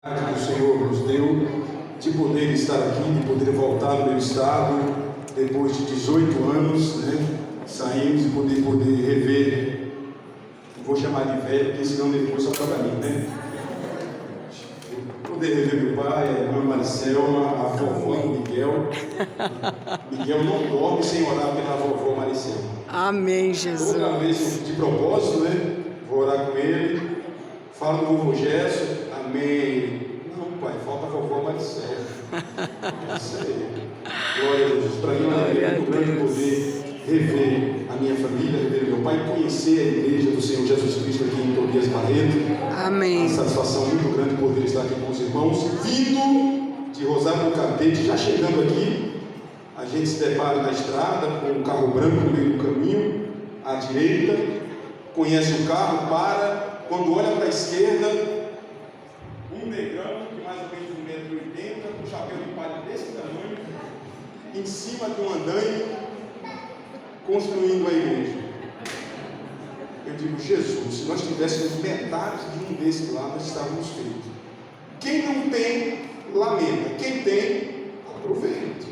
Que o Senhor nos deu de poder estar aqui, de poder voltar no meu estado depois de 18 anos, né? Saímos e poder rever. Não vou chamar de velho, porque senão depois só para mim, né? Poder rever meu pai, a irmã Maricelma, a vovó Miguel. Miguel não dorme sem orar pela vovó Maricelma. Amém, Jesus. Toda vez de propósito, né? Vou orar com ele. Falo do vovô Gerson. Amém. Não, pai, falta a vovó Maricela. Isso aí. Glória a Jesus. Para mim é uma alegria muito grande poder rever a minha família, rever meu pai, conhecer a igreja do Senhor Jesus Cristo aqui em Tobias Barreto. Amém. Uma satisfação muito grande poder estar aqui com os irmãos. Vindo de Rosário do Catete, já chegando aqui, a gente se depara na estrada com um carro branco no meio do caminho, à direita, conhece o carro, para, quando olha para a esquerda, um negrão de mais ou menos 1,80 m, com um chapéu de palha desse tamanho, em cima de um andaime, construindo a igreja. Eu digo, Jesus, se nós tivéssemos metade de um desses lá, nós estávamos feitos. Quem não tem, lamenta. Quem tem, aproveita.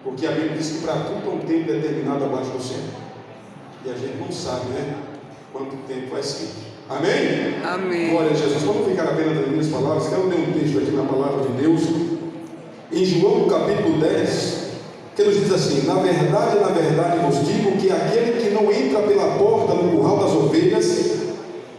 Porque a Bíblia diz que para tudo há um tempo determinado abaixo do céu. E a gente não sabe, né? Quanto tempo vai ser. Amém? Amém. Glória a Jesus. Vamos ficar apenas nas minhas palavras. Quero ler um texto aqui na palavra de Deus. Em João, capítulo 10, que nos diz assim: na verdade, vos digo que aquele que não entra pela porta no curral das ovelhas,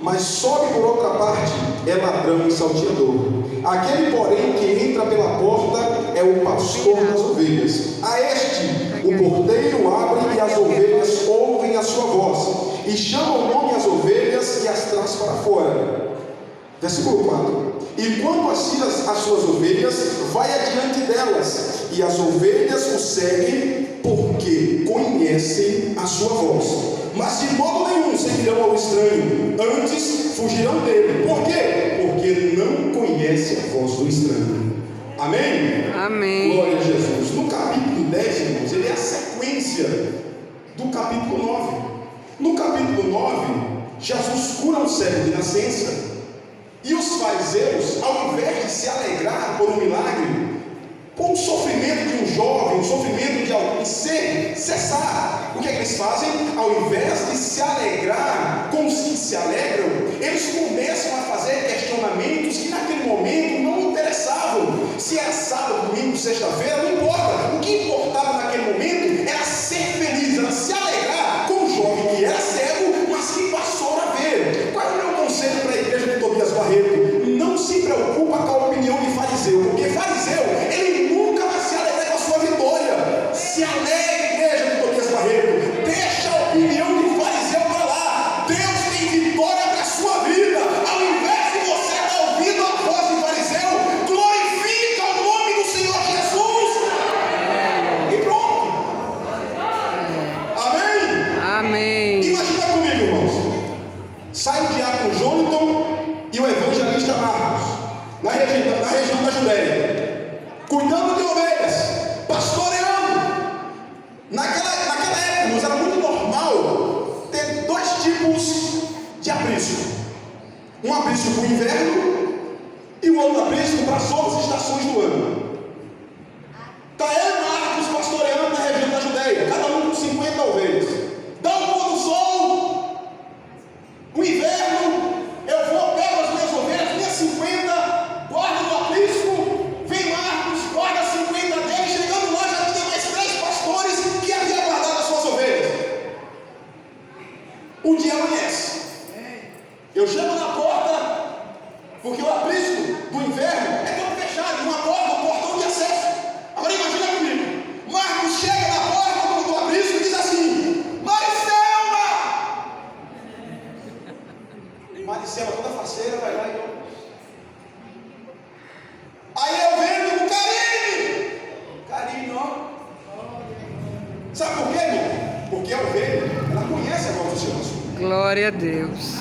mas sobe por outra parte, é ladrão e salteador. Aquele, porém, que entra pela porta é o pastor das ovelhas. A este o porteiro abre e as ovelhas ouvem a sua voz, e chama o nome às ovelhas e as traz para fora. Versículo 4: e quando assina as suas ovelhas, vai adiante delas, e as ovelhas o seguem, porque conhecem a sua voz. Mas de modo nenhum seguirão ao estranho, antes fugirão dele. Por quê? Porque não conhece a voz do estranho. Amém? Amém. Glória a Jesus. No capítulo 10, irmãos, ele é a sequência do capítulo 9. No capítulo 9, Jesus cura um cego de nascença. E os fariseus, ao invés de se alegrar por um milagre, por um sofrimento de um jovem, um sofrimento de alguém cessar, o que é que eles fazem? Ao invés de se alegrar com os que se alegram, eles começam a fazer questionamentos que naquele momento não interessavam. Se era sábado, domingo, sexta-feira, não importa. O que importava naquele momento era ser feliz, era se alegrar com o jovem que era cego, mas que passou a ver. Qual é o meu conselho para a igreja de Tobias Barreto? Não se preocupa com a opinião de fariseu, porque fariseu, ele nunca vai se alegrar com a sua vitória. Se alegre, igreja de Tobias Barreto. Deixa a opinião de fariseu para lá. Deus tem vitória para a sua vida. Ao invés de você dar ouvido à voz de fariseu, glorifica o nome do Senhor Jesus. E pronto. Amém? Amém. Imagina comigo, irmãos. Sai o diácono Jonathan e o evangelista Marcos, na região da Judéia, cuidando de ovelhas, pastoreando. Naquela época, irmãos, era muito normal ter dois tipos de aprisco: um aprisco para o inverno e o outro aprisco para as outras estações do ano. Está eu e Marcos pastoreando na região da Judéia, cada um com 50 ovelhas. Dá um pôr do sol, o inverno, eu vou, pego as minhas ovelhas, minhas 50, guardo no aprisco, vem Marcos, guarda 50 dele. Chegando lá, já tinha mais 3 pastores que haviam guardado as suas ovelhas. O dia amanhece, eu chego na porta, porque o aprisco do inverno é todo fechado, uma porta, um portão de acesso. Agora imagina comigo, Marcos chega na porta do aprisco e diz assim: Maricelma! Maricelma toda faceira, vai lá e... Aí eu vendo o Karine, ó. Sabe por quê, irmão? Porque a ovelha, ela conhece a voz do Senhor. Glória a Deus.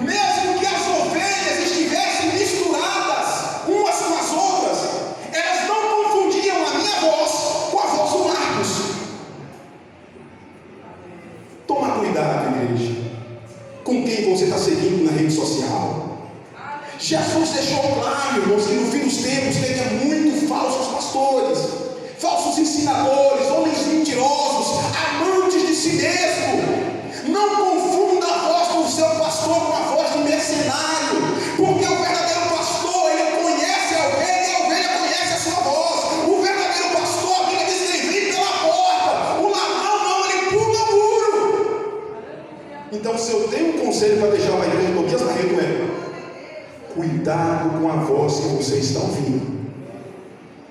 Mesmo que as ovelhas estivessem misturadas umas com as outras, elas não confundiam a minha voz com a voz do Marcos. Toma cuidado, igreja, com quem você está seguindo na rede social. Jesus deixou claro, irmãos, que no fim dos tempos teria muito falsos pastores, falsos ensinadores, homens mentirosos, amantes de si mesmo. Não confunda a voz do seu pastor com a voz do mercenário, porque o verdadeiro pastor, ele conhece a ovelha e a ovelha conhece a sua voz. O verdadeiro pastor, a Bíblia diz que ele vem pela porta, o ladrão não, ele pula o muro. Então, se eu tenho um conselho para deixar uma igreja de Tobias Barreto é: cuidado com a voz que você está ouvindo.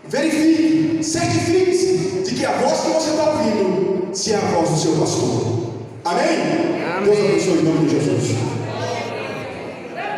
Verifique, certifique-se de que a voz que você está ouvindo se é a voz do seu pastor. Amém? Amém. Deus abençoe em nome de Jesus.